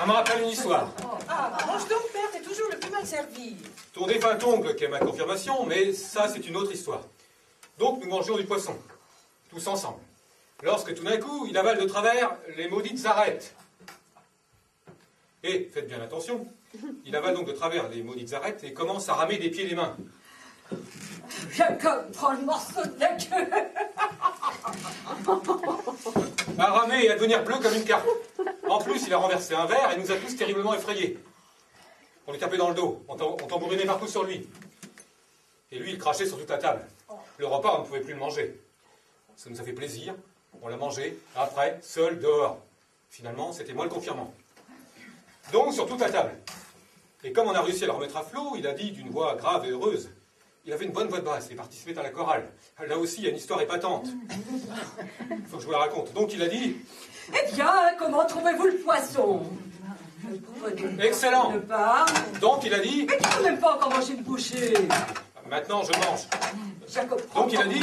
Ça me rappelle une histoire. Ah, mange donc, père, t'es toujours le plus mal servi. Ton défunt oncle qui est ma confirmation, mais ça, c'est une autre histoire. Donc, nous mangeons du poisson, tous ensemble. Lorsque tout d'un coup, il avale de travers les maudites arêtes. Et, faites bien attention, il avale donc de travers les maudites arêtes et commence à ramer des pieds et des mains. Jacob prend le morceau de la queue. À ramer et à devenir bleu comme une carte. En plus, il a renversé un verre et nous a tous terriblement effrayés. On lui tapait dans le dos, on tambourinait partout sur lui. Et lui, il crachait sur toute la table. Le repas, on ne pouvait plus le manger. Ça nous a fait plaisir, on l'a mangé, après, seul, dehors. Finalement, c'était moi le confirmant. Donc, sur toute la table. Et comme on a réussi à le remettre à flot, il a dit d'une voix grave et heureuse. Il avait une bonne voix de basse et participait à la chorale. Là aussi, il y a une histoire épatante. Il faut que je vous la raconte. Donc, il a dit... Eh bien, comment trouvez-vous le poisson? Excellent. Donc, il a dit... Mais tu n'as même pas encore mangé une bouchée. Maintenant, je mange. Jacob, Donc, il a dit...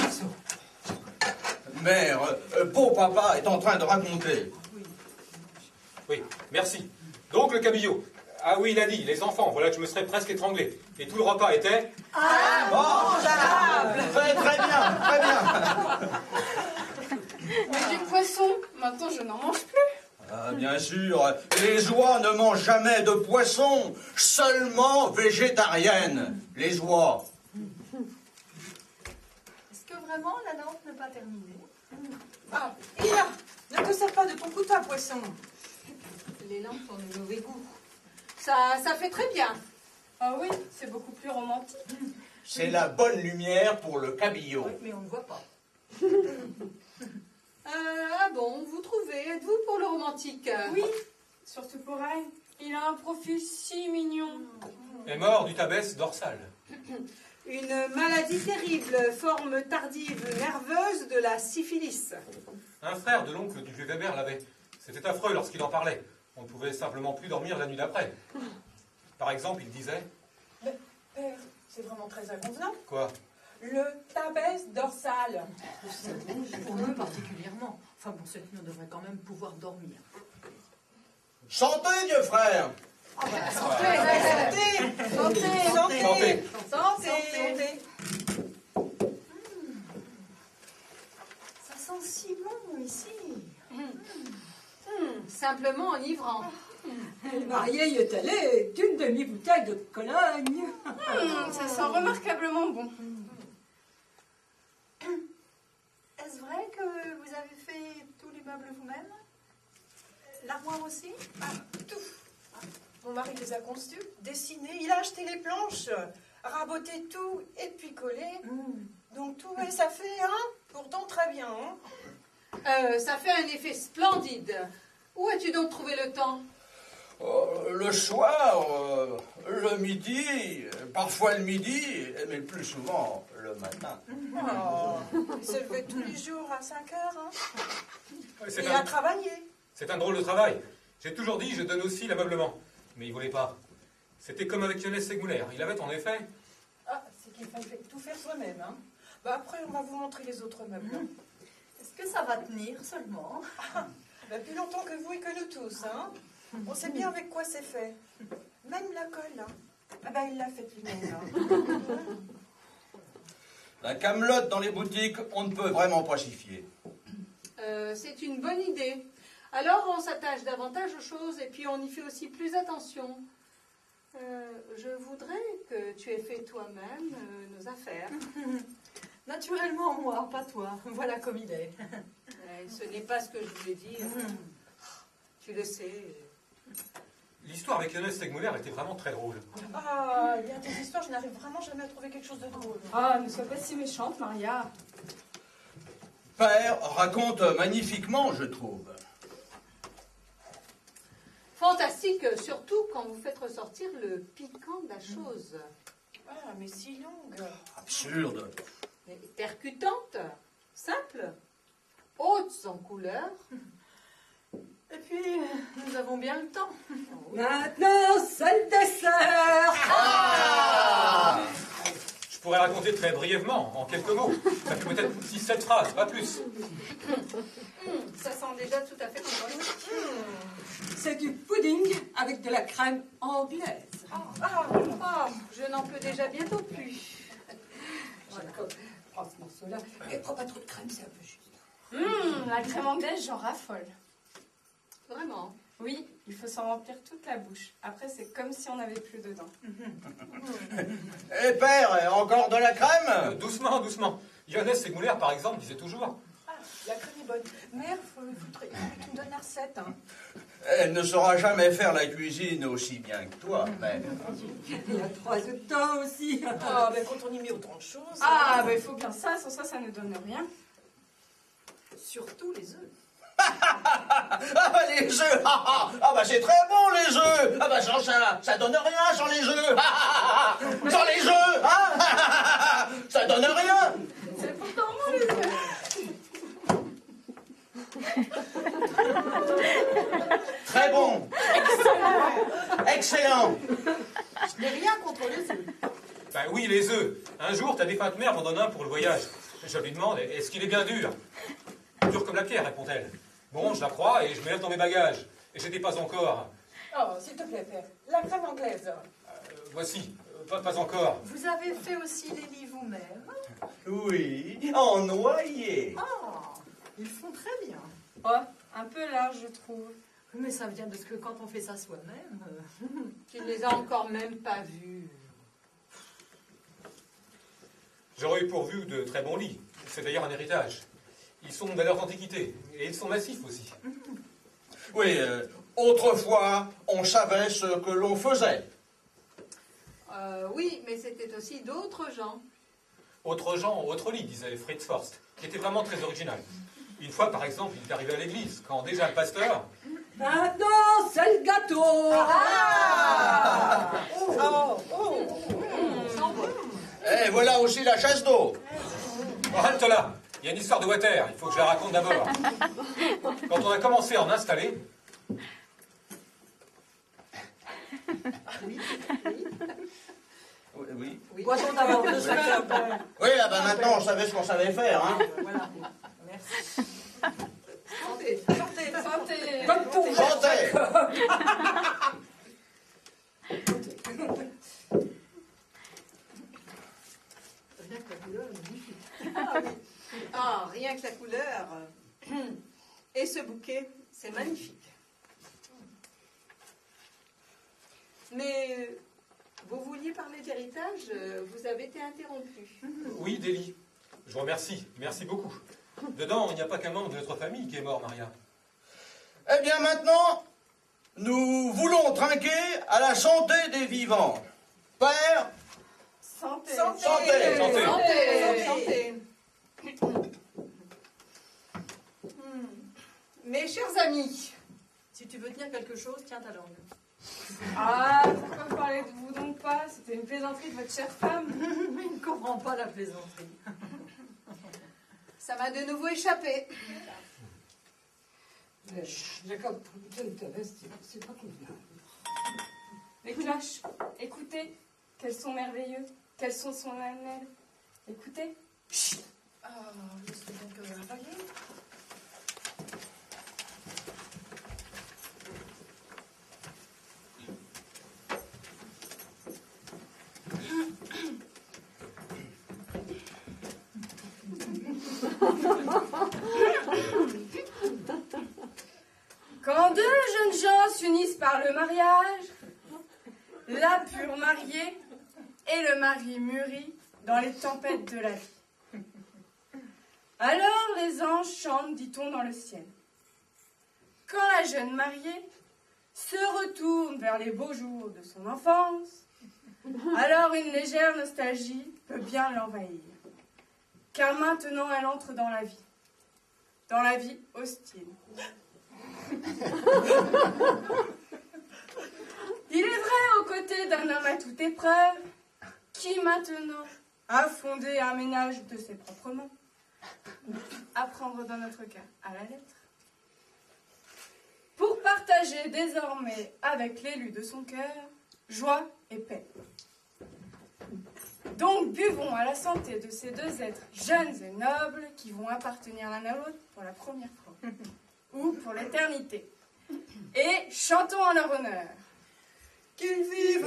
Mère, beau papa est en train de raconter. Oui, merci. Donc, le cabillaud. Ah oui, il a dit, les enfants, voilà que je me serais presque étranglé. Et tout le repas était... Mangeable. Très bien, très bien. Mais du poisson, maintenant je n'en mange plus. Ah, bien sûr, les oies ne mangent jamais de poisson, seulement végétariennes, les oies. Est-ce que vraiment la lampe n'est pas terminée? Ah, et là, ne te sers pas de ton couteau à poisson. Les lampes ont de mauvais goût. Ça fait très bien. Ah oui, c'est beaucoup plus romantique. C'est la bonne lumière pour le cabillaud. Oui, mais on ne voit pas. Ah bon, vous trouvez? Êtes-vous pour le romantique? Oui, surtout pour elle. Il a un profil si mignon. Est mort du tabès dorsal. Une maladie terrible, forme tardive nerveuse de la syphilis. Un frère de l'oncle du vieux Weber l'avait. C'était affreux lorsqu'il en parlait. On ne pouvait simplement plus dormir la nuit d'après. Par exemple, il disait... Mais, père, c'est vraiment très inconvenant. Quoi? Le tabès dorsal. Pour nous particulièrement. Enfin bon, cette nuit, on devrait quand même pouvoir dormir. Chantez, vieux frère. Santé. Ça sent si bon ici. Simplement enivrant. Le marié y est allé d'une demi-bouteille de Cologne. Ça sent remarquablement bon. Est-ce vrai que vous avez fait tous les meubles vous-même? L'armoire aussi? Tout. Mon mari les a conçus, dessinés, il a acheté les planches, raboté tout et puis collé. Donc tout, et ça fait, pourtant très bien. Ça fait un effet splendide. Où as-tu donc trouvé le temps? Le soir, le midi, parfois le midi, mais le plus souvent le matin. Il se levait tous les jours à 5 heures, C'est et à travailler. un drôle de travail. J'ai toujours dit, je donne aussi l'ameublement. Mais il ne voulait pas. C'était comme avec Lionel Segmuller. Il avait en effet... Ah, c'est qu'il fallait tout faire soi-même. Après, on va vous montrer les autres meubles. Est-ce que ça va tenir seulement? Plus longtemps que vous et que nous tous. On sait bien avec quoi c'est fait. Même la colle. Il l'a faite lui-même. La camelote dans les boutiques, on ne peut vraiment pas s'y fier. C'est une bonne idée. Alors on s'attache davantage aux choses et puis on y fait aussi plus attention. Je voudrais que tu aies fait toi-même nos affaires. Naturellement, moi, pas toi. Voilà comme il est. Ce n'est pas ce que je voulais dire. Tu le sais. L'histoire avec Lionel Segmuller était vraiment très drôle. Il y a des histoires, je n'arrive vraiment jamais à trouver quelque chose de drôle. Ah, ne sois pas si méchante, Maria. Père raconte magnifiquement, je trouve. Fantastique, surtout quand vous faites ressortir le piquant de la chose. Mais si longue. Absurde. Mais percutante, simple, haute en couleur. Et puis, nous avons bien le temps. Maintenant, c'est le dessert. Je pourrais raconter très brièvement, en quelques mots. Ça fait peut-être 6-7 phrases, pas plus. Ça sent déjà tout à fait comme C'est du pudding avec de la crème anglaise. je n'en peux déjà bientôt plus. Jacob, prends ce morceau-là et prends pas trop de crème, c'est un peu juste. La crème anglaise, j'en raffole. Vraiment. Oui, il faut s'en remplir toute la bouche. Après, c'est comme si on n'avait plus dedans. Eh père, encore de la crème? Doucement, doucement. Yonès Segouler, par exemple, disait toujours. Ah, la crème est bonne. Mère, faut que tu me donnes la recette. Hein. Elle ne saura jamais faire la cuisine aussi bien que toi, mais... Il y a 3 œufs de temps aussi. Ah, ben quand on y met autant de choses. Ah, bah il faut bien ça, sans ça, ça ne donne rien. Surtout les œufs. Ah bah les œufs, ah bah c'est très bon les œufs. Ah bah sans ça donne rien sans les œufs. Sans les œufs, ça donne rien. C'est pourtant bon, les œufs. Très bon. Excellent. Je n'ai rien contre les œufs. Ben oui, les œufs. Un jour, ta défunte mère m'en donne un pour le voyage. Je lui demande, est-ce qu'il est bien dur? Dur comme la pierre, répond-elle. Bon, je la crois et je me lève dans mes bagages. Et j'étais pas encore. Oh, s'il te plaît, père. La crème anglaise. Voici, pas encore. Vous avez fait aussi les lits vous-même. Oui, en noyer. Ah, ils font très bien. Oh, un peu large, je trouve. Mais ça vient de ce que quand on fait ça soi-même... Tu ne les as encore même pas vus. J'aurais eu pourvu de très bons lits. C'est d'ailleurs un héritage. Ils sont de valeur d'antiquité. Et ils sont massifs aussi. Oui, autrefois, on savait ce que l'on faisait. Oui, mais c'était aussi d'autres gens. Autres gens, autres lits, disait Fritz Forst, qui était vraiment très original. Une fois, par exemple, il est arrivé à l'église, quand déjà le pasteur... Maintenant, c'est le gâteau. Et voilà aussi la chasse d'eau. Oh, halte là. Il y a une histoire de water, il faut que je la raconte d'abord. Quand on a commencé à en installer... Oui. Boisson d'abord de chacun. Oui, ah bah maintenant on savait ce qu'on savait faire. Hein. Voilà. Merci. Santé. Santé, Santé. Comme pour Santé. Ah, rien que la couleur. Et ce bouquet, c'est magnifique. Mais vous vouliez parler d'héritage, vous avez été interrompu. Oui, Délie. Je vous remercie. Merci beaucoup. Dedans, il n'y a pas qu'un membre de notre famille qui est mort, Maria. Eh bien maintenant, nous voulons trinquer à la santé des vivants. Père, Santé. Santé. santé. Santé. Santé. Mes chers amis, Si tu veux tenir quelque chose, tiens ta langue. Ah, pourquoi vous parlez de vous donc pas? C'était une plaisanterie de votre chère femme. Mais il ne comprend pas la plaisanterie. ça m'a de nouveau échappé. Jacob, c'est pas convenable. Les cloches, écoutez, qu'elles sont merveilleux, qu'elles sont solennelles. Écoutez. Ah, laisse donc avaler. Quand deux jeunes gens s'unissent par le mariage, la pure mariée et le mari mûri dans les tempêtes de la vie. Alors les anges chantent, dit-on, dans le ciel. Quand la jeune mariée se retourne vers les beaux jours de son enfance, alors une légère nostalgie peut bien l'envahir. Car maintenant elle entre dans la vie hostile. Il est vrai aux côtés d'un homme à toute épreuve, qui maintenant a fondé un ménage de ses propres mains, à prendre dans notre cas à la lettre, pour partager désormais avec l'élu de son cœur joie et paix. Donc buvons à la santé de ces deux êtres jeunes et nobles qui vont appartenir l'un à l'autre pour la première fois, ou pour l'éternité. Et chantons en leur honneur. Qu'ils vivent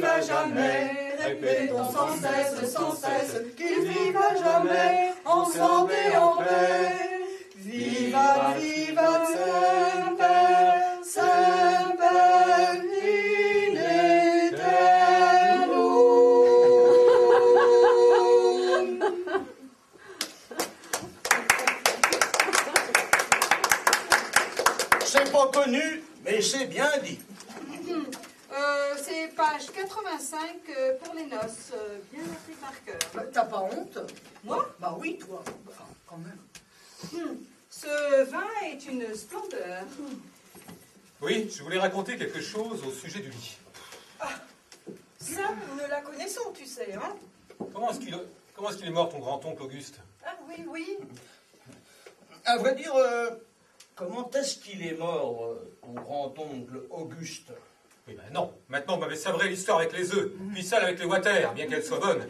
à jamais. Répétons sans cesse, qu'ils vivent à jamais, en santé et en paix. Vivat, vivat, semper, semper, in aeternum. C'est pas connu, mais c'est bien dit. C'est page 85 pour les noces, bien appris par cœur. T'as pas honte? Moi? Bah oui, toi. Enfin, quand même. Ce vin est une splendeur. Oui, je voulais raconter quelque chose au sujet du lit. Ça, nous la connaissons, tu sais, hein? Comment est-ce qu'il est mort, ton grand-oncle Auguste? Ah oui, oui. À vrai dire, comment est-ce qu'il est mort, ton grand-oncle Auguste? Oui, ben non. Maintenant, vous m'avez sabré l'histoire avec les œufs, puis celle avec les water, bien qu'elle soit bonne.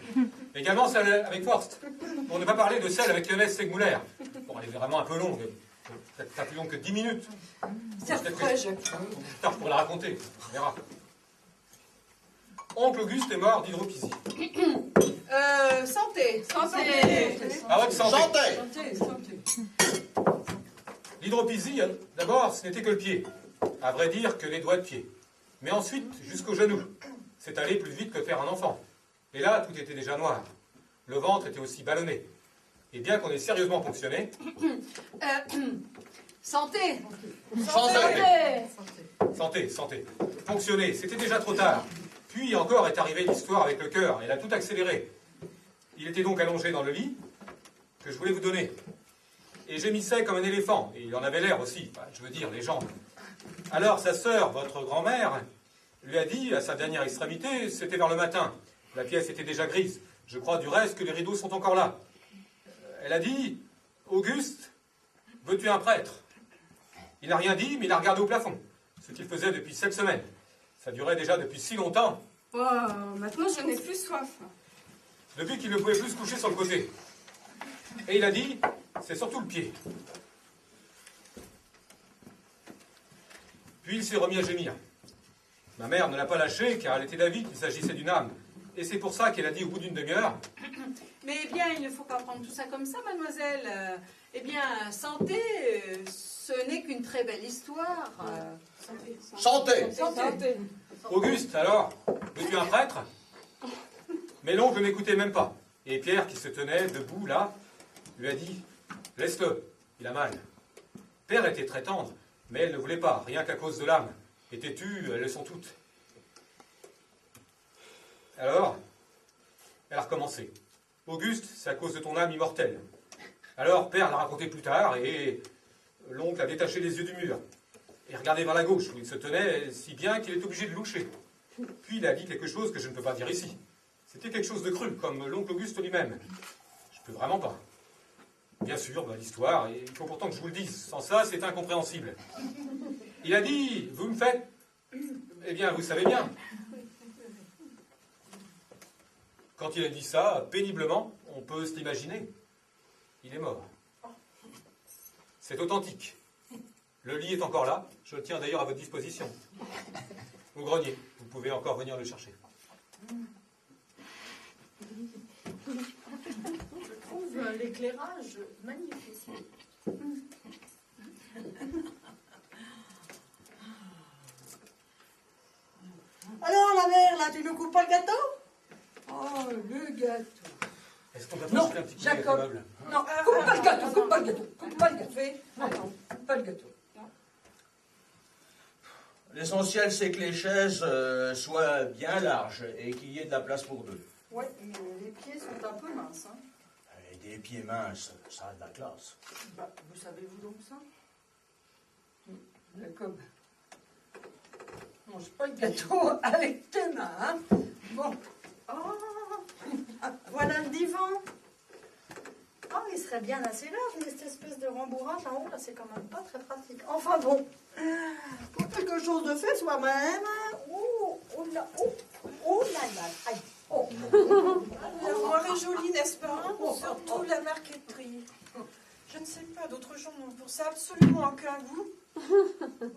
Également celle avec Forst, pour ne pas parler de celle avec Clemens Segmuller. Bon, elle est vraiment un peu longue, peut-être pas plus longue que 10 minutes. C'est vrai, Jacques. Plus tard, je pourrais la raconter, on verra. Oncle Auguste est mort d'hydropisie. Santé. À votre santé. Santé! L'hydropisie, d'abord, ce n'était que le pied. À vrai dire, que les doigts de pied. Mais ensuite, jusqu'au genou. C'est allé plus vite que faire un enfant. Et là, tout était déjà noir. Le ventre était aussi ballonné. Et bien qu'on ait sérieusement fonctionné, Santé. santé, fonctionner, c'était déjà trop tard. Puis encore est arrivée l'histoire avec le cœur, elle a tout accéléré. Il était donc allongé dans le lit que je voulais vous donner. Et gémissait comme un éléphant, et il en avait l'air aussi, enfin, je veux dire, les jambes. Alors sa sœur, votre grand-mère, lui a dit, à sa dernière extrémité, c'était vers le matin. La pièce était déjà grise. Je crois du reste que les rideaux sont encore là. Elle a dit, Auguste, veux-tu un prêtre? Il n'a rien dit, mais il a regardé au plafond. Ce qu'il faisait depuis 7 semaines. Ça durait déjà depuis si longtemps. Oh, maintenant je n'ai plus soif. Depuis qu'il ne pouvait plus se coucher sur le côté. Et il a dit, c'est surtout le pied. Puis il s'est remis à gémir. Ma mère ne l'a pas lâché, car elle était d'avis qu'il s'agissait d'une âme. Et c'est pour ça qu'elle a dit au bout d'une demi-heure, Mais bien, il ne faut pas prendre tout ça comme ça, mademoiselle. Eh bien, santé, ce n'est qu'une très belle histoire. Santé! Auguste, alors, veux-tu un prêtre? Mais l'oncle n'écoutait même pas. Et Pierre, qui se tenait debout là, lui a dit, laisse-le, il a mal. Père était très tendre, mais elle ne voulait pas, rien qu'à cause de l'âme. Et têtue, elles le sont toutes. Alors, elle a recommencé. Auguste, c'est à cause de ton âme immortelle. Alors, Père l'a raconté plus tard, et l'oncle a détaché les yeux du mur. Et regardé vers la gauche, où il se tenait si bien qu'il est obligé de loucher. Puis il a dit quelque chose que je ne peux pas dire ici. C'était quelque chose de cru, comme l'oncle Auguste lui-même. Je peux vraiment pas. Bien sûr, l'histoire, et il faut pourtant que je vous le dise. Sans ça, c'est incompréhensible. Il a dit, vous me faites... Eh bien, vous savez bien. Quand il a dit ça, péniblement, on peut se l'imaginer. Il est mort. C'est authentique. Le lit est encore là. Je le tiens d'ailleurs à votre disposition. Au grenier. Vous pouvez encore venir le chercher. Je trouve l'éclairage magnifique. Alors, la mère, là, tu ne coupes pas le gâteau? Oh, le gâteau. Est-ce qu'on va Non, acheter un petit peu Jacob. de meuble? Non, coupe pas le gâteau, coupe pas le gâteau, coupe pas le gâteau. Non, coupe pas le gâteau. L'essentiel, c'est que les chaises soient bien larges et qu'il y ait de la place pour deux. Oui, mais les pieds sont un peu minces. Hein. Et des pieds minces, ça a de la classe. Bah, vous savez-vous donc ça? Jacob. Mange pas le gâteau avec tes mains, hein? Bon. Oh, voilà le divan. Oh, il serait bien assez large, mais cette espèce de rembourrage en haut, là, c'est quand même pas très pratique. Enfin bon, pour quelque chose de fait soi-même. Oh, oh là, oh, oh là là, aïe, oh. L'armoire est jolie, n'est-ce pas? Surtout la marqueterie. Je ne sais pas, d'autres gens n'ont pour ça absolument aucun goût.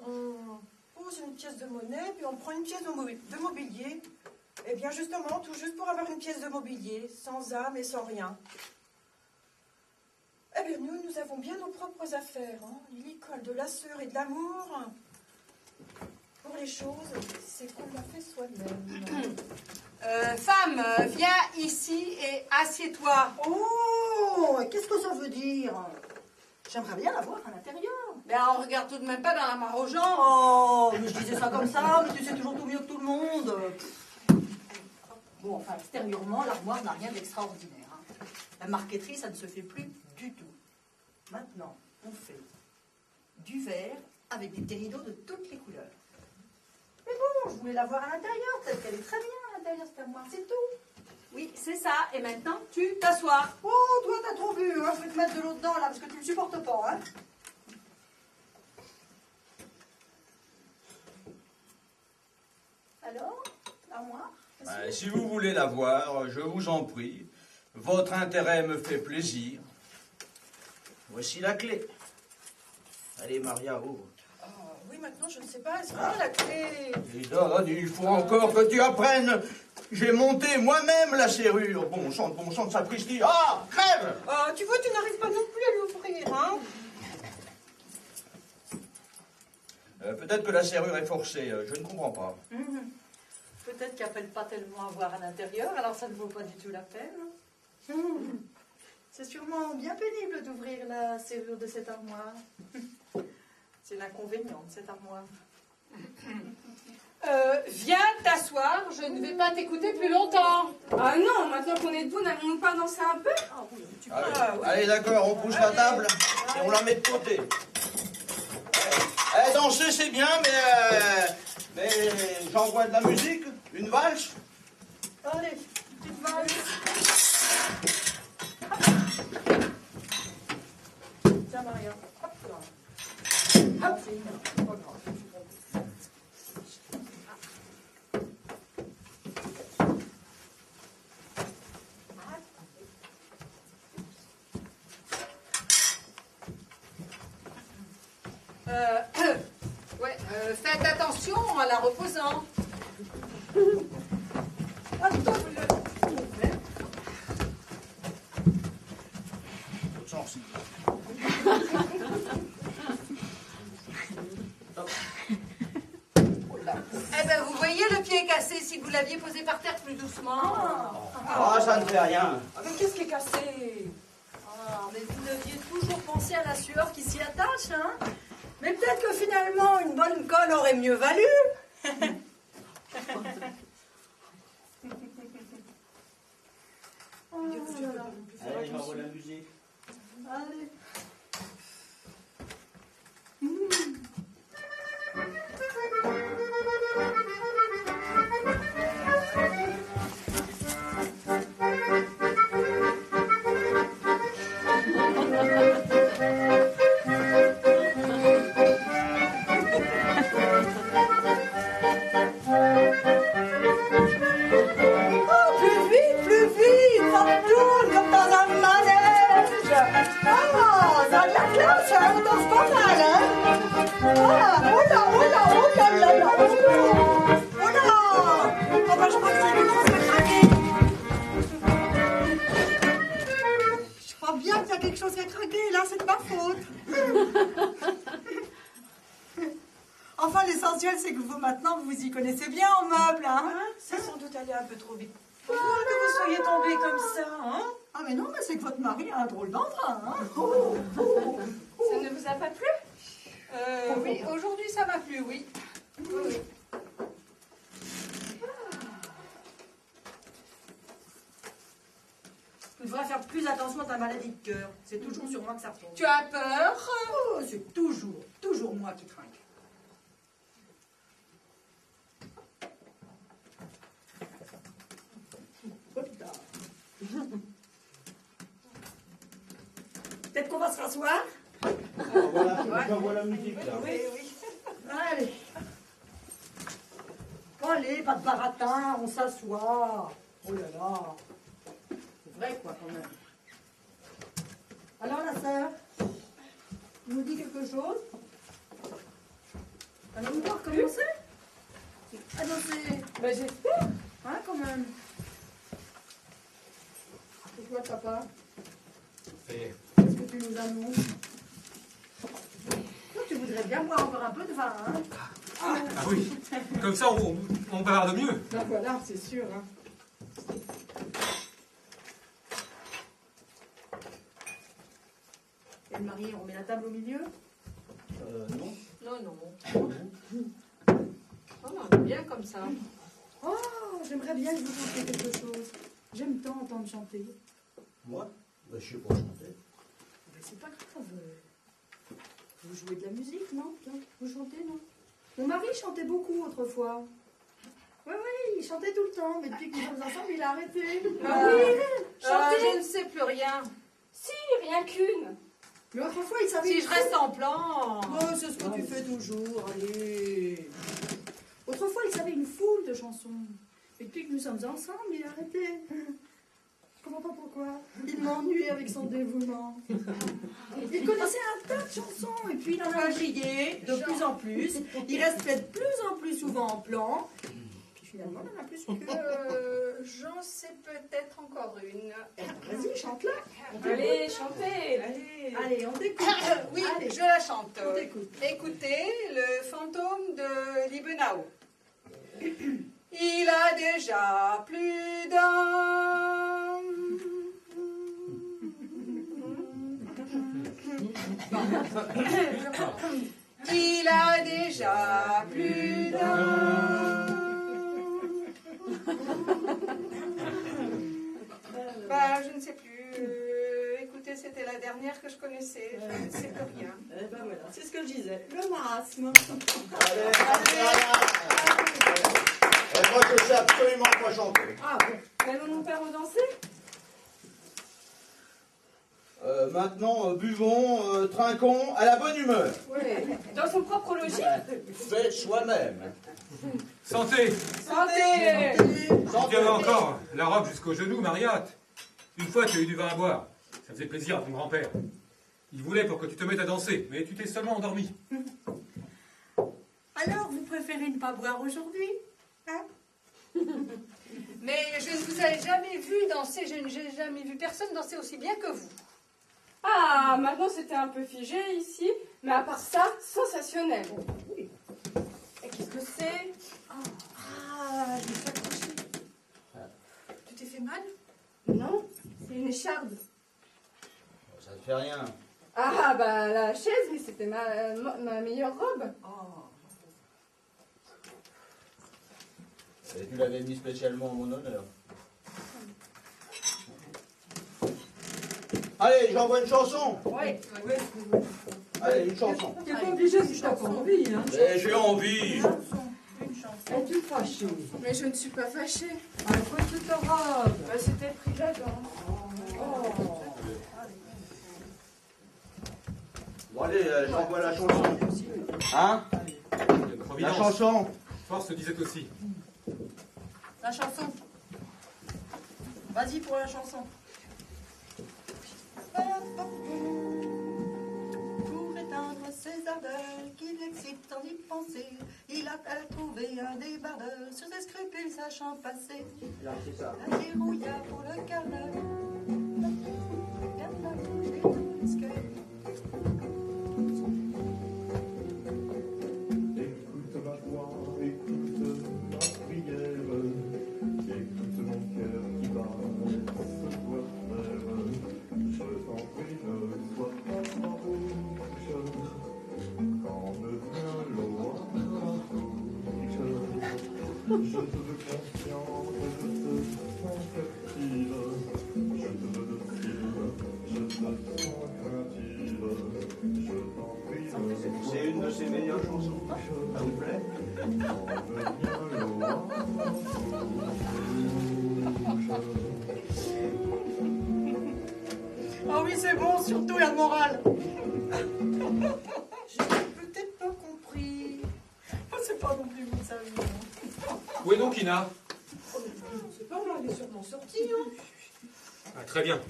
On pose une pièce de monnaie, puis on prend une pièce de mobilier. Eh bien, justement, tout juste pour avoir une pièce de mobilier, sans âme et sans rien. Eh bien, nous avons bien nos propres affaires. Hein. Il y colle de la sueur et de l'amour. Pour les choses, c'est qu'on l'a fait soi-même. Femme, viens ici et assieds-toi. Oh, qu'est-ce que ça veut dire? J'aimerais bien la voir à l'intérieur. Ben, on regarde tout de même pas dans la mare aux gens. Oh, mais je disais ça comme ça, mais tu sais toujours tout mieux que tout le monde. Bon, enfin, extérieurement, l'armoire n'a rien d'extraordinaire. Hein. La marqueterie, ça ne se fait plus du tout. Maintenant, on fait du verre avec des petits rideaux de toutes les couleurs. Mais bon, je voulais la voir à l'intérieur, peut-être qu'elle est très bien à l'intérieur, cette armoire, c'est tout. Oui, c'est ça. Et maintenant, tu t'assois. Oh, toi, t'as trop bu, hein. Je vais te mettre de l'eau dedans, là, parce que tu me supportes pas, hein. Alors, l'armoire? Si vous voulez la voir, je vous en prie. Votre intérêt me fait plaisir. Voici la clé. Allez, Maria, ouvre. Oui, maintenant, je ne sais pas, est-ce qu'on a la clé? Et là, il faut encore que tu apprennes. J'ai monté moi-même la serrure. Bon sang de sapristi. Ah, crève! Tu vois, tu n'arrives pas non plus à l'ouvrir, hein? Peut-être que la serrure est forcée, je ne comprends pas. Peut-être qu'il n'appelle pas tellement à voir à l'intérieur, alors ça ne vaut pas du tout la peine. C'est sûrement bien pénible d'ouvrir la serrure de cette armoire. C'est l'inconvénient de cette armoire. Viens t'asseoir. Je ne vais pas t'écouter plus longtemps. Ah non, maintenant qu'on est debout, n'allons-nous pas danser un peu? Ah oui, tu peux. Allez, d'accord, on pousse la table et on la met de côté. Danser, c'est bien, mais j'envoie de la musique, une valse. Allez, petite valse. Tiens, Maria. Hop là. Hop, c'est une. Pas grave. Ouais, faites attention en la reposant. Eh ben, vous voyez, le pied est cassé. Si vous l'aviez posé par terre plus doucement. Ah, ça ne fait rien. Mais qu'est-ce qui est cassé? Mais vous deviez toujours penser à la sueur qui s'y attache, hein? Mais peut-être que finalement, une bonne colle aurait mieux valu. Allez, j'envoie la musique. Allez. Enfin, l'essentiel, c'est que vous, maintenant, vous vous y connaissez bien en meubles, hein? C'est sans doute allé un peu trop vite. Pour que vous soyez tombé comme ça, hein? Ah, mais non, mais c'est que votre mari a un drôle d'entrain, hein? Ça ne vous a pas plu? Oui, aujourd'hui ça m'a plu, oui. Oui. Tu devrais faire plus attention à ta maladie de cœur. C'est toujours sur moi que ça retombe. Tu as peur? Oh, c'est toujours moi qui trinque. Peut-être qu'on va se rasseoir. J'envoie la musique, là. Oui. Allez. Allez, pas de baratin, on s'assoit. Oh là là. C'est vrai, quoi, quand même. Alors, la sœur, tu nous dis quelque chose? Allons nous voir comment c'est? Ah non, c'est... Ben, j'espère. Hein, quand même. C'est quoi, papa? Ça y est. Qu'est-ce que tu nous annonces? Toi, tu voudrais bien boire encore un peu de vin, hein? Ah oui, comme ça on bavarde mieux. Ben voilà, c'est sûr, hein. Et le mari, on met la table au milieu? Non. Non, non. Oh non, bien comme ça. Oh, j'aimerais bien que vous chantiez quelque chose. J'aime tant entendre chanter. Moi? Ben, je sais pas chanter. Mais c'est pas grave. Vous jouez de la musique, non? Vous chantez, non? Mon mari chantait beaucoup autrefois. Oui, oui, il chantait tout le temps, mais depuis que nous sommes ensemble, il a arrêté. Ah oui, Chantez. je ne sais plus rien. Si, rien qu'une. Mais autrefois, il savait... Si je reste en plan. Oh, c'est ce que tu fais toujours, allez. Autrefois, il savait une foule de chansons. Et depuis que nous sommes ensemble, il a arrêté. Je comprends pas pourquoi. Il m'ennuie avec son dévouement. Il connaissait un tas de chansons, et puis il en a brillé de plus en plus. Il restait de plus en plus souvent en plan. Puis finalement, il en a plus que... J'en sais peut-être encore une. Vas-y, chante-la. Allez, chantez. Allez, on t'écoute. Oui, Allez, je la chante. on t'écoute. Écoutez, le fantôme de Liebenau. Il a déjà plus d'un. Il a déjà plus d'un. Bah, je ne sais plus. Écoutez, c'était la dernière que je connaissais. Je ne sais plus rien. Eh ben voilà, c'est ce que je disais. Le marasme. Allez, Et moi, je sais absolument pas chanter. Ah bon. Allons mon père danser. Maintenant, buvons, trinquons, à la bonne humeur. Oui. Dans son propre logis. Faites soi-même. Santé. Santé. Tu avais encore la robe jusqu'aux genoux, Mariette. Une fois, tu as eu du vin à boire. Ça faisait plaisir à ton grand-père. Il voulait pour que tu te mettes à danser, mais tu t'es seulement endormi. Alors, vous préférez ne pas boire aujourd'hui? Hein? Mais je ne vous ai jamais vu danser, je n'ai jamais vu personne danser aussi bien que vous. Ah, maintenant c'était un peu figé ici, mais à part ça, sensationnel. Oui. Et qu'est-ce que c'est? Ah, je me suis accrochée. Tu t'es fait mal? Non, c'est une écharde. Ça ne fait rien. Ah, bah la chaise, mais c'était ma meilleure robe. Oh. Et tu l'avais mis spécialement en mon honneur. Allez, j'envoie une chanson. Oui. Allez, une chanson. T'es pas obligé si t'as pas envie, hein. Et j'ai envie. Une chanson. Es-tu fâchée? Mais je ne suis pas fâchée. À quoi tu te robes? Bah, c'était pris là-dedans. Oh. Bon, allez, j'envoie la chanson. Hein? Quelle La providence. chanson. Force te disait aussi. La chanson. Vas-y pour la chanson. Pour éteindre ses ardeurs qui l'excitent sans y penser, il a trouvé un débardeur sur ses scrupules sachant passer. Là, c'est ça. Un dérouillard pour le carnal. Le carnal et tout l'escalier. Écoute ma voix, écoute ma prière, écoute mon cœur qui bat, ce soir frère, je t'en prie ne sois pas farouche, quand me vient l'orage, je te veux confiante, je te sens captive, je te veux docile, je te sens craintive, je t'en prie ne sois C'est une de ses meilleures chansons. Ça vous plaît? Ah oui, c'est bon, surtout la morale. J'ai peut-être pas compris. C'est pas non plus vous savez. Où est donc Ina? C'est pas moi elle est sûrement sortie. Hein. Ah, très bien.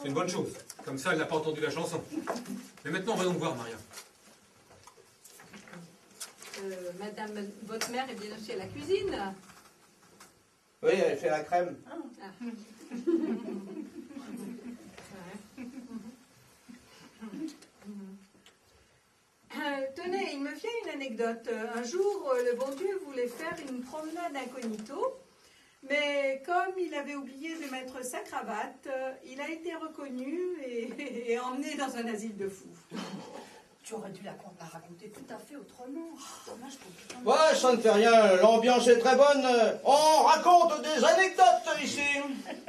C'est une bonne chose. Comme ça, elle n'a pas entendu la chanson. Mais maintenant, voyons voir, Maria. Madame, votre mère est bien aussi à la cuisine. Oui, elle fait la crème. Tenez, il me vient une anecdote. Un jour, le bon Dieu voulait faire une promenade incognito, mais comme il avait oublié de mettre sa cravate, il a été reconnu et emmené dans un asile de fous. Tu aurais dû la raconter tout à fait autrement. Dommage pour tout. Ouais, ça ne fait rien, l'ambiance est très bonne. On raconte des anecdotes ici.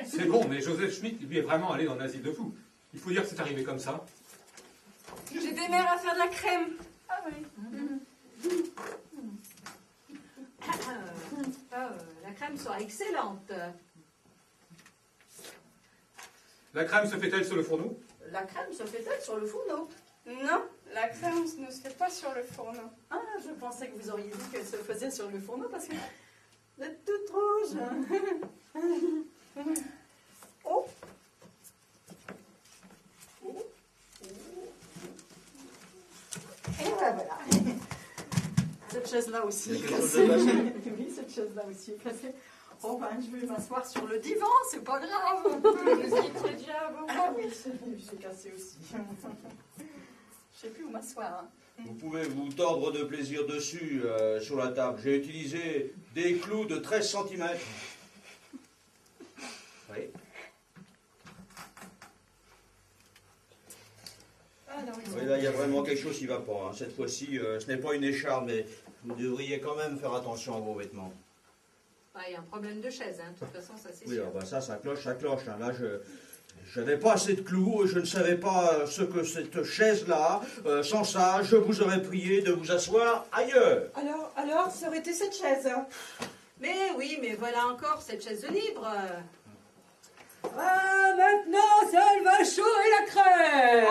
C'est bon, mais Joseph Schmitt, lui, est vraiment allé dans l'asile de fous. Il faut dire que c'est arrivé comme ça. J'ai des mères à faire de la crème. Ah oui. La crème sera excellente. La crème se fait-elle sur le fourneau? La crème se fait-elle sur le fourneau? Non, la crème ne se fait pas sur le fourneau. Ah, je pensais que vous auriez dit qu'elle se faisait sur le fourneau parce que vous êtes toute rouge. Oh. Et ben voilà. Cette chaise-là aussi est cassée. Oui, cette chaise-là aussi est cassée. Oh ben, je vais m'asseoir sur le divan, c'est pas grave. Très diable. Ah oui, c'est cassé aussi. Je sais plus où m'asseoir. Hein. Vous pouvez vous tordre de plaisir dessus, sur la table. J'ai utilisé des clous de 13 cm. Oui. Oui, là, il y a vraiment quelque chose qui ne va pas. Hein. Cette fois-ci, ce n'est pas une écharpe, mais vous devriez quand même faire attention à vos vêtements. Ah, il y a un problème de chaise, hein. De toute façon, ça c'est Oui, sûr. alors, bah, ça cloche, ça cloche. Hein. Là, je n'avais pas assez de clous, je ne savais pas ce que cette chaise-là. Sans ça, je vous aurais prié de vous asseoir ailleurs. Alors, ça aurait été cette chaise. Mais oui, mais voilà encore cette chaise libre. Ah, maintenant, c'est le vachon et la crème.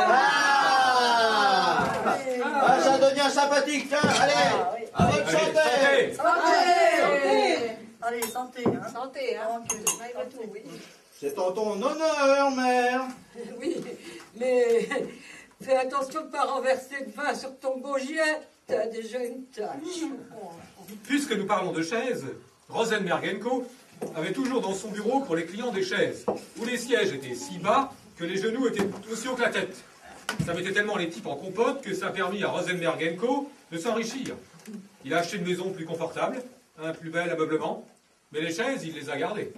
Ah, ça devient sympathique, tiens, allez, oui. à votre santé. Santé. Allez, santé. Hein. Santé, hein. Malgré tout, oui. C'est en ton honneur, mère. Oui, mais fais attention de ne pas renverser de vin sur ton gaugier, t'as déjà une tache. Puisque nous parlons de chaises, Rosenberg & Co. avait toujours dans son bureau pour les clients des chaises, où les sièges étaient si bas que les genoux étaient aussi hauts que la tête. Ça mettait tellement les types en compote que ça a permis à Rosenberg & Co. de s'enrichir. Il a acheté une maison plus confortable, un plus bel ameublement, mais les chaises, il les a gardées.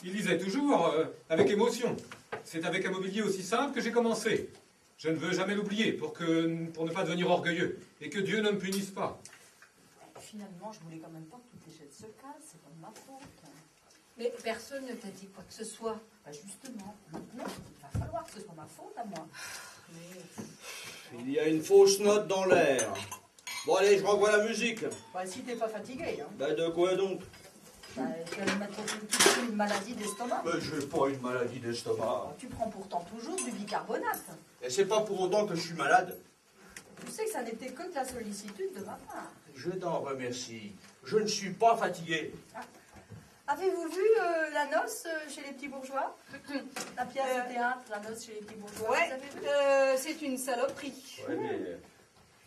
Il disait toujours, avec émotion, c'est avec un mobilier aussi simple que j'ai commencé. Je ne veux jamais l'oublier pour ne pas devenir orgueilleux et que Dieu ne me punisse pas. Finalement, je voulais quand même pas que toutes les chaises se cassent, c'est pas de ma faute. Mais personne ne t'a dit quoi que ce soit. Bah justement, maintenant, il va falloir que ce soit ma faute à moi. Il y a une fausse note dans l'air. Bon, allez, je renvoie la musique. Bah si t'es pas fatigué, hein. Ben, de quoi donc? Bah, je vais mettre tout de suite une maladie d'estomac. Ben, je n'ai pas une maladie d'estomac. Tu prends pourtant toujours du bicarbonate. Et c'est pas pour autant que je suis malade. Tu sais que ça n'était que de la sollicitude de ma part. Je t'en remercie. Je ne suis pas fatigué. Avez-vous vu La Noce chez les petits bourgeois? La pièce de théâtre, La Noce chez les petits bourgeois. Ouais, vous avez vu? c'est une saloperie. Ouais, mais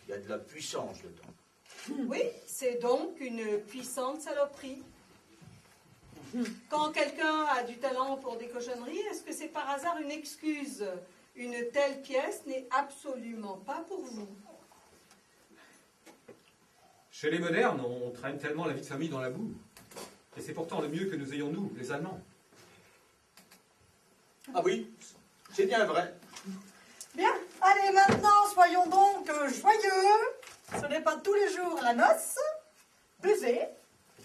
il y a de la puissance dedans. Oui, c'est donc une puissante saloperie. Quand quelqu'un a du talent pour des cochonneries, est-ce que c'est par hasard une excuse? Une telle pièce n'est absolument pas pour vous. Chez les modernes, on traîne tellement la vie de famille dans la boue. Et c'est pourtant le mieux que nous ayons, nous, les Allemands. Ah oui, c'est bien vrai. Bien, allez maintenant, soyons donc joyeux. Ce n'est pas tous les jours la noce. Buvez,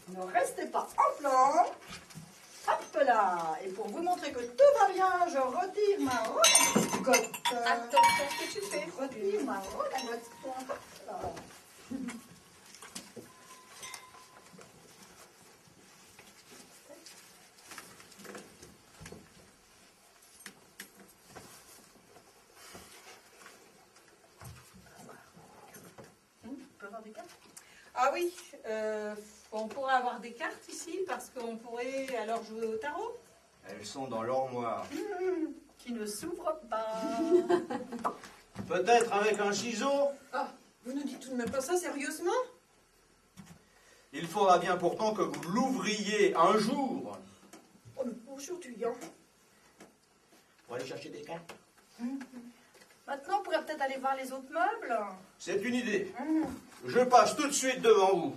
ne restez pas en plan. Hop là. Et pour vous montrer que tout va bien, je retire ma redingote. Attends, qu'est-ce que tu fais? Retire ma redingote. Hop là. Ah oui, On pourrait avoir des cartes ici, parce qu'on pourrait alors jouer au tarot. Elles sont dans l'armoire. Qui ne s'ouvre pas. Peut-être avec un ciseau. Ah, vous ne dites tout de même pas ça sérieusement? Il faudra bien pourtant que vous l'ouvriez un jour. Oh, mais aujourd'hui, hein. Pour aller chercher des cartes. Maintenant, on pourrait peut-être aller voir les autres meubles. C'est une idée. Je passe tout de suite devant vous.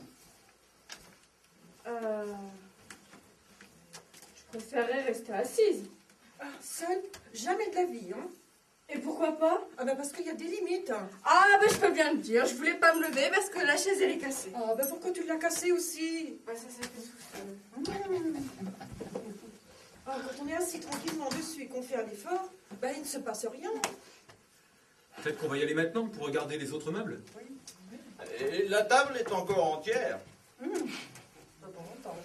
Je préférerais rester assise. Ah, seule, jamais de la vie, hein. Et pourquoi pas? Ah bah parce qu'il y a des limites. Ah, ben je peux bien le dire. Je voulais pas me lever parce que la chaise, elle est cassée. Ah bah pourquoi tu l'as cassée aussi? Bah, ça s'est fait tout seul. Ah, quand on est assis tranquillement dessus et qu'on fait un effort, bah il ne se passe rien. Peut-être qu'on va y aller maintenant pour regarder les autres meubles. Et la table est encore entière. Pas pour longtemps.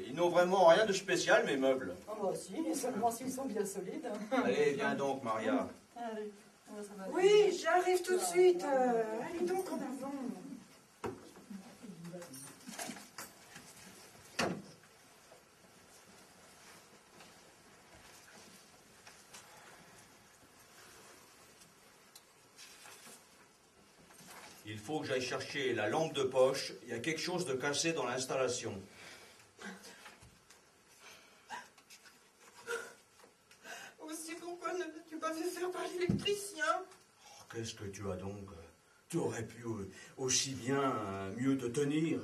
Ils n'ont vraiment rien de spécial, mes meubles. Ah bah si, seulement s'ils sont bien solides. Allez, viens donc, Maria. Allez, ça va. Oui, j'arrive tout de suite. Allez donc en avant. Il faut que j'aille chercher la lampe de poche. Il y a quelque chose de cassé dans l'installation. Aussi, pourquoi ne l'as-tu pas fait faire par l'électricien? Oh, qu'est-ce que tu as donc? Tu aurais pu aussi bien mieux te tenir.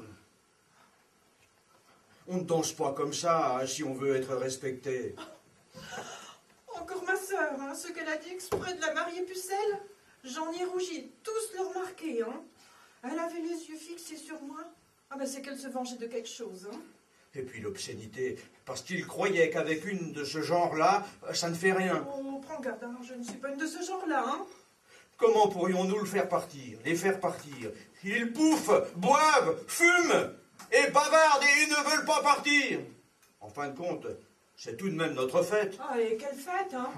On ne danse pas comme ça si on veut être respecté. Encore ma sœur, hein, ce qu'elle a dit exprès de la mariée pucelle. J'en ai rougi, tous le remarqué, hein. Elle avait les yeux fixés sur moi. Ah ben c'est qu'elle se vengeait de quelque chose, hein. Et puis l'obscénité, parce qu'il croyait qu'avec une de ce genre-là, ça ne fait rien. Oh, prends garde, hein, je ne suis pas une de ce genre-là, hein. Comment pourrions-nous le faire partir, les faire partir? Ils bouffent, boivent, fument, et bavardent, et ils ne veulent pas partir. En fin de compte, c'est tout de même notre fête. Ah, et quelle fête, hein.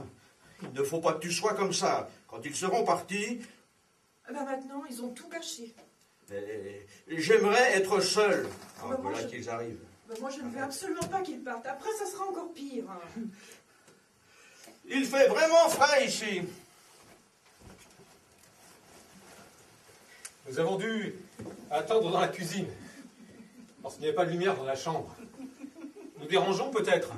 Il ne faut pas que tu sois comme ça. Quand ils seront partis, Ah ben maintenant, ils ont tout gâché. j'aimerais être seul. Ah, Bah, moi, voilà je- qu'ils arrivent. Ben, moi, je ne veux absolument pas qu'ils partent. Après, ça sera encore pire. Hein. Il fait vraiment frais ici. Nous avons dû attendre dans la cuisine, parce qu'il n'y avait pas de lumière dans la chambre. Nous dérangeons peut-être.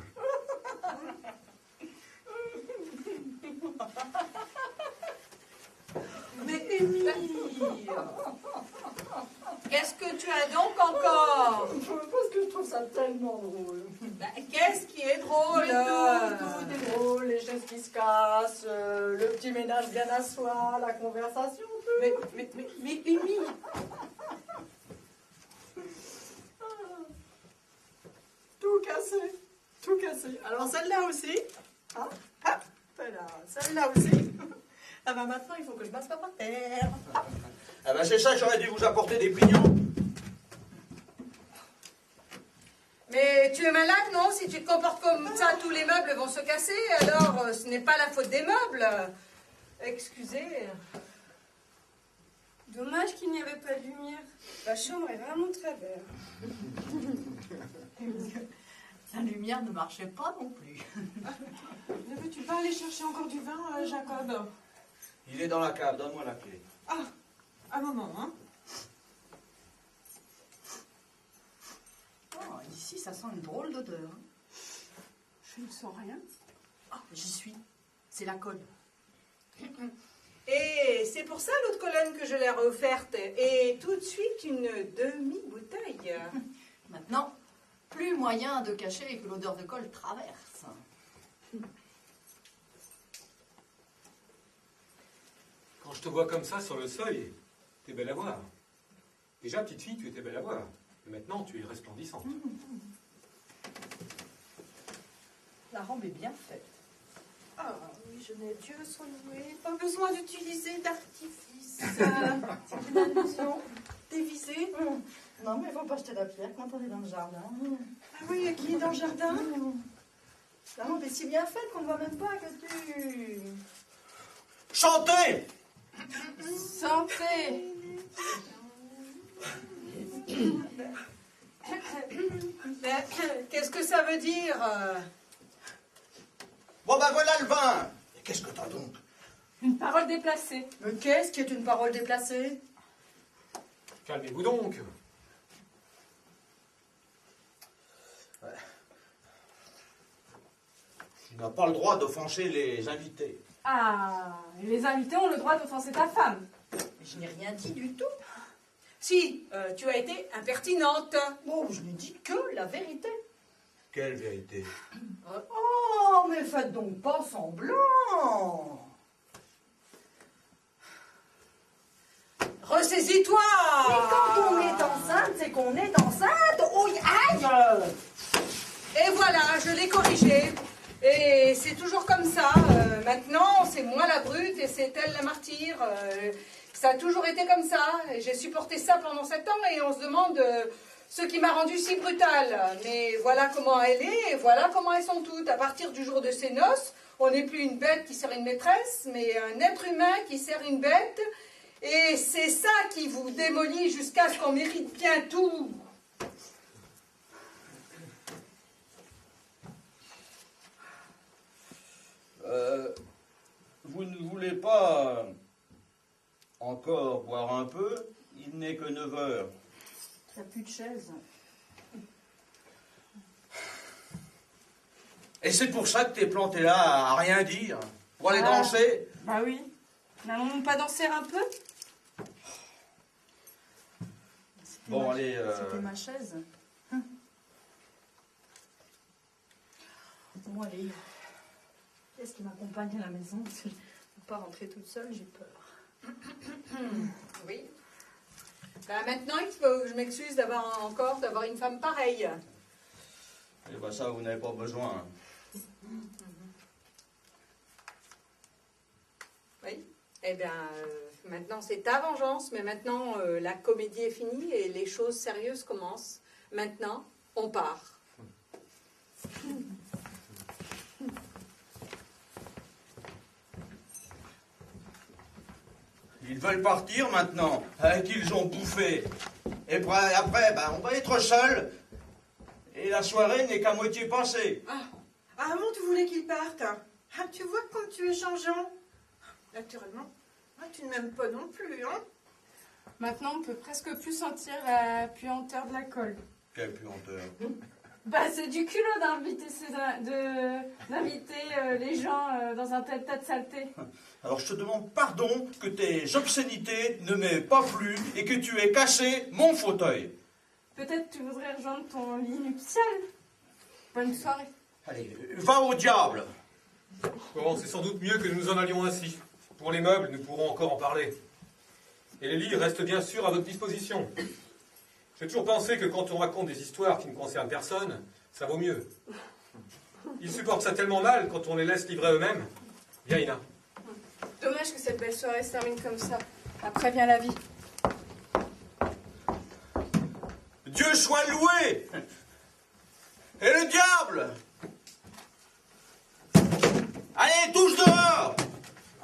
Mais Émile, Qu'est-ce que tu as donc encore? Parce que je trouve ça tellement drôle. Ben, qu'est-ce qui est drôle? Tout est drôle, les chaises qui se cassent, le petit ménage bien à soi, la conversation, tout. mais Émile, Tout cassé, tout cassé. Alors celle-là aussi, hein, hop, voilà, celle-là aussi. Ah ben maintenant il faut que je m'assoie par terre. Ah ben c'est ça, j'aurais dû vous apporter des pliants. Mais tu es malade, non? Si tu te comportes comme ça, tous les meubles vont se casser. Alors, ce n'est pas la faute des meubles. Excusez. Dommage qu'il n'y avait pas de lumière. La chambre est vraiment très belle. La lumière ne marchait pas non plus. ne veux-tu pas aller chercher encore du vin, Jacob? Il est dans la cave, donne-moi la clé. Ah, un moment, hein. Oh, ici, ça sent une drôle d'odeur. Je ne sens rien. Ah, j'y suis. C'est la colle. Et c'est pour ça l'autre colonne que je leur ai offerte. Et tout de suite, une demi-bouteille. Maintenant, plus moyen de cacher que l'odeur de colle traverse. Quand je te vois comme ça sur le seuil, t'es belle à voir. Déjà, petite fille, tu étais belle à voir. Et maintenant, tu es resplendissante. La robe est bien faite. Ah oui, je n'ai, Dieu soit loué, pas besoin d'utiliser d'artifice. C'est une allusion. Dévisé. Non, mais il faut pas jeter la pierre quand on est dans le jardin. Ah oui, qui est dans le jardin? La robe est si bien faite qu'on ne voit même pas que tu... Chantez! Santé! Mais qu'est-ce que ça veut dire Bon ben voilà le vin. Qu'est-ce que t'as donc? Une parole déplacée. Mais qu'est-ce qui est une parole déplacée? Calmez-vous donc. Tu n'as pas le droit d'offenser les invités. Ah, et les invités ont le droit d'offenser ta femme. Je n'ai rien dit du tout. Si, tu as été impertinente. Bon, je n'ai dit que la vérité. Quelle vérité? Oh, mais faites donc pas semblant. Ressaisis-toi. Mais quand on est enceinte, c'est qu'on est enceinte. Oh, aïe! Et voilà, je l'ai corrigé. Et c'est toujours comme ça. Maintenant, c'est moi la brute et c'est elle la martyre. Ça a toujours été comme ça. Et j'ai supporté ça pendant 7 ans et on se demande ce qui m'a rendue si brutale. Mais voilà comment elle est et voilà comment elles sont toutes. À partir du jour de ses noces, on n'est plus une bête qui sert une maîtresse, mais un être humain qui sert une bête. Et c'est ça qui vous démolit jusqu'à ce qu'on mérite bien tout. Vous ne voulez pas encore boire un peu? Il n'est que 9 heures. Il n'y a plus de chaise. Et c'est pour ça que t'es planté là à rien dire? Pour aller danser? Bah oui. N'allons-nous pas danser un peu? Bon, allez... C'était ma chaise. Bon, allez. Est-ce qu'il m'accompagne à la maison? Parce que je ne peux pas rentrer toute seule, j'ai peur. Oui. Ben maintenant, il faut que je m'excuse d'avoir une femme pareille. Eh ben ça, vous n'avez pas besoin. Oui. Eh bien, maintenant c'est ta vengeance, mais maintenant la comédie est finie et les choses sérieuses commencent. Maintenant, on part. Ils veulent partir maintenant, qu'ils ont bouffé. Et après, ben, on va être seuls. Et la soirée n'est qu'à moitié passée. Ah bon, tu voulais qu'il parte? Ah, tu vois comme tu es changeant. Naturellement, tu ne m'aimes pas non plus, hein? Maintenant, on peut presque plus sentir la puanteur de la colle. Quelle puanteur. Bah, c'est du culot d'inviter les gens dans un tel tas de saleté. Alors je te demande pardon que tes obscénités ne m'aient pas plu et que tu aies cassé mon fauteuil. Peut-être tu voudrais rejoindre ton lit nuptial. Bonne soirée. Allez, va au diable. Bon, c'est sans doute mieux que nous en allions ainsi. Pour les meubles, nous pourrons encore en parler. Et les lits restent bien sûr à votre disposition. J'ai toujours pensé que quand on raconte des histoires qui ne concernent personne, ça vaut mieux. Ils supportent ça tellement mal quand on les laisse livrer eux-mêmes. Viens, Ina. Dommage que cette belle soirée se termine comme ça. Après vient la vie. Dieu soit loué. Et le diable. Allez, tous dehors.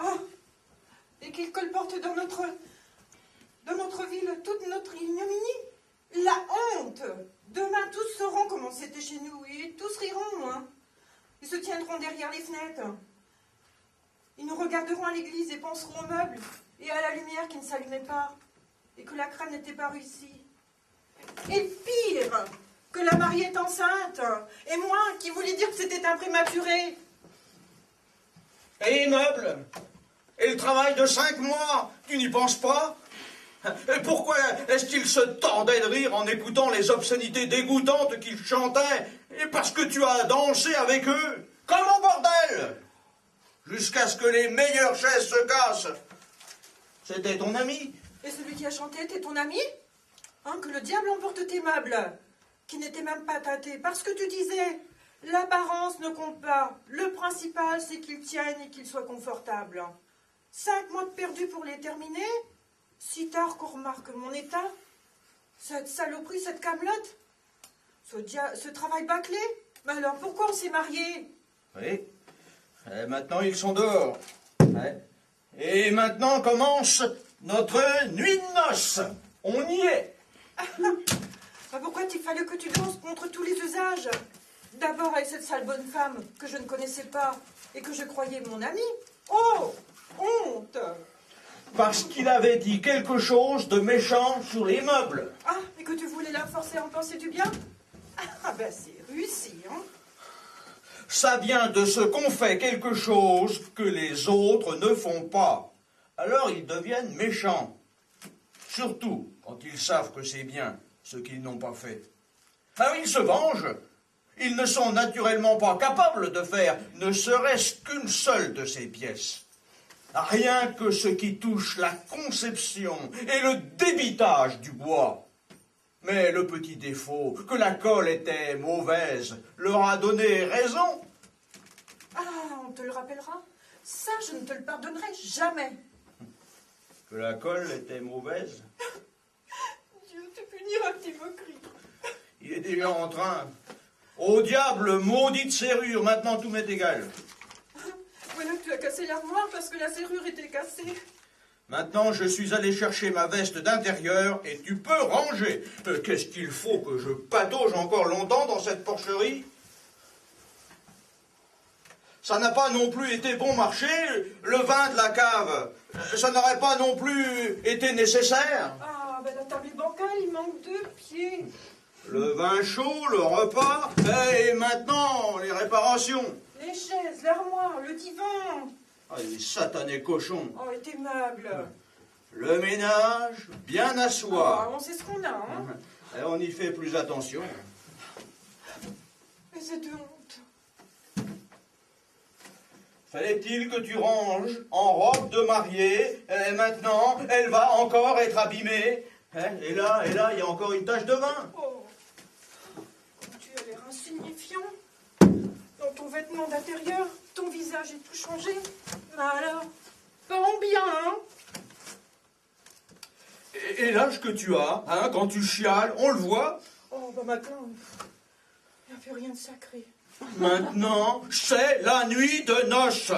Oh, et qu'il colporte dans notre ville toute notre ignominie. La honte. Demain, tous sauront comment c'était chez nous et tous riront, hein. Ils se tiendront derrière les fenêtres. Ils nous regarderont à l'église et penseront aux meubles et à la lumière qui ne s'allumait pas et que la crème n'était pas réussie. Et pire, que la mariée est enceinte et moi qui voulais dire que c'était un prématuré. Et les meubles? Et le travail de 5 mois? Tu n'y penses pas? Et pourquoi est-ce qu'il se tordait de rire en écoutant les obscénités dégoûtantes qu'ils chantaient? Et parce que tu as dansé avec eux? Comme au bordel! Jusqu'à ce que les meilleures chaises se cassent. C'était ton ami? Et celui qui a chanté était ton ami? Hein, que le diable emporte tes meubles, qui n'étaient même pas tâtés, parce que tu disais, l'apparence ne compte pas. Le principal, c'est qu'ils tiennent et qu'ils soient confortables. 5 mois de perdu pour les terminer? Si tard qu'on remarque mon état? Cette saloperie, cette camelote? Ce travail bâclé? Mais alors, pourquoi on s'est mariés? Oui. Et maintenant, ils sont dehors. Ouais. Et maintenant commence notre nuit de noces. On y est. Ah, pourquoi il fallait que tu danses contre tous les usages? D'abord avec cette sale bonne femme que je ne connaissais pas et que je croyais mon amie. Oh, honte! Parce qu'il avait dit quelque chose de méchant sur les meubles. Ah, et que tu voulais la forcer à en penser du bien? Ah ben c'est réussi, hein? Ça vient de ce qu'on fait quelque chose que les autres ne font pas. Alors ils deviennent méchants. Surtout quand ils savent que c'est bien ce qu'ils n'ont pas fait. Alors ils se vengent. Ils ne sont naturellement pas capables de faire ne serait-ce qu'une seule de ces pièces. Rien que ce qui touche la conception et le débitage du bois. Mais le petit défaut, que la colle était mauvaise, leur a donné raison. Ah, on te le rappellera? Ça, je ne te le pardonnerai jamais. Que la colle était mauvaise? Dieu te punira, petite moquerie. Il est déjà en train. Au diable, maudite serrure, maintenant tout m'est égal. Voilà que tu as cassé l'armoire parce que la serrure était cassée. Maintenant, je suis allé chercher ma veste d'intérieur et tu peux ranger. Qu'est-ce qu'il faut que je patauge encore longtemps dans cette porcherie? Ça n'a pas non plus été bon marché, le vin de la cave. Ça n'aurait pas non plus été nécessaire. Ah, ben la table est bancale, il manque 2 pieds. Le vin chaud, le repas, et maintenant les réparations. Les chaises, l'armoire, le divan. Ah, les satanés cochons. Oh, et tes meubles. Le ménage, bien à Ah, soi. on sait ce qu'on a, hein. Et on y fait plus attention. Mais c'est de honte. Fallait-il que tu ranges en robe de mariée, et maintenant elle va encore être abîmée. Hein, et là, il y a encore une tache de vin. Oh, tu as l'air insignifiant. Dans ton vêtement d'intérieur, ton visage est tout changé. Bah alors, pas en bien, hein. Et l'âge que tu as, hein, quand tu chiales, on le voit. Oh, bah maintenant, il n'y a plus rien de sacré. Maintenant, c'est la nuit de noces.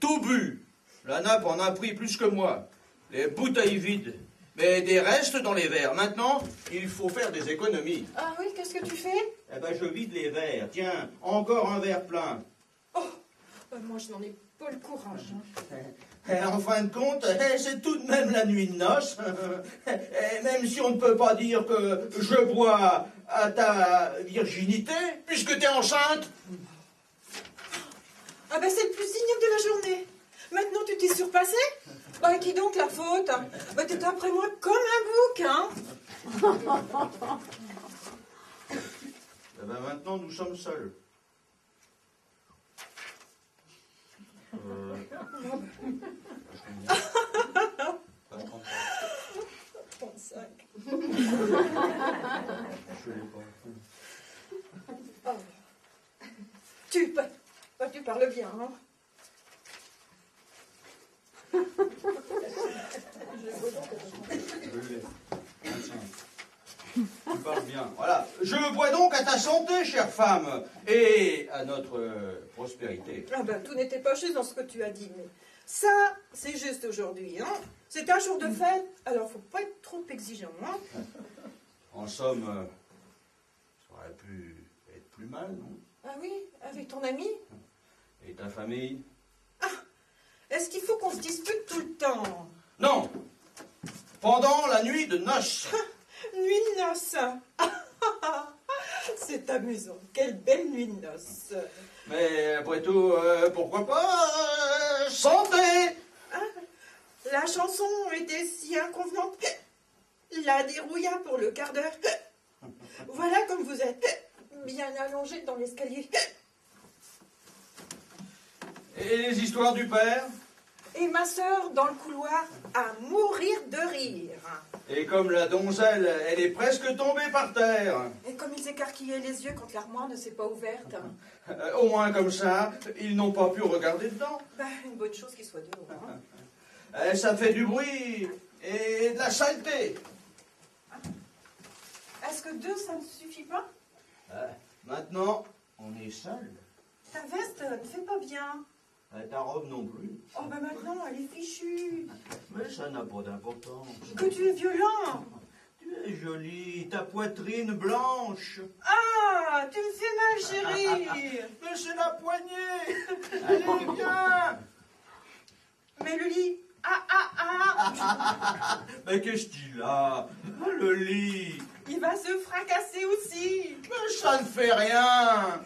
Tout bu. La nappe en a pris plus que moi. Les bouteilles vides. Mais des restes dans les verres. Maintenant, il faut faire des économies. Ah oui, qu'est-ce que tu fais? Eh ben, je vide les verres. Tiens, encore un verre plein. Oh, bah moi je n'en ai pas le courage. Hein. Et en fin de compte, c'est tout de même la nuit de noces. Et même si on ne peut pas dire que je bois à ta virginité, puisque tu es enceinte. Ah bah c'est le plus ignoble de la journée. Maintenant tu t'es surpassé? Bah qui donc la faute? Bah t'es après moi comme un bouc, hein. Eh ben maintenant nous sommes seuls. Page 35. Tu parles bien, hein. Tu parles bien. Voilà. Je bois donc à ta santé, chère femme, et à notre prospérité. Ah ben, tout n'était pas juste dans ce que tu as dit, mais ça, c'est juste aujourd'hui, hein. C'est un jour de fête, alors faut pas être trop exigeant, hein. En somme, ça aurait pu être plus mal, non? Ah oui, avec ton ami? Et ta famille? Est-ce qu'il faut qu'on se dispute tout le temps? Non! Pendant la nuit de noces. Nuit de noces. C'est amusant. Quelle belle nuit de noces. Mais après tout, pourquoi pas santé! La chanson était si inconvenante. La dérouilla pour le quart d'heure. Voilà comme vous êtes bien allongé dans l'escalier. Et les histoires du père? Et ma sœur dans le couloir à mourir de rire. Et comme la donzelle, elle est presque tombée par terre. Et comme ils écarquillaient les yeux quand l'armoire ne s'est pas ouverte. Au moins comme ça, ils n'ont pas pu regarder dedans. Bah, une bonne chose qu'il soit dehors. Hein. Ça fait du bruit et de la saleté. Est-ce que 2, ça ne suffit pas? Maintenant, on est seul. Ta veste ne fait pas bien. Ta robe non plus. Oh, bah maintenant, elle est fichue. Mais ça n'a pas d'importance. Que tu es violent. Tu es jolie, ta poitrine blanche. Ah, tu me fais mal, chérie. Mais c'est la poignée. Allez, viens. Mais le lit, Mais qu'est-ce qu'il a? Le lit. il va se fracasser aussi. Mais ça ne fait rien.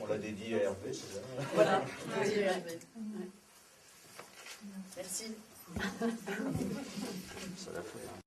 On l'a dédié à Hervé, c'est ça? Voilà. Merci. Ça l'a fait, hein.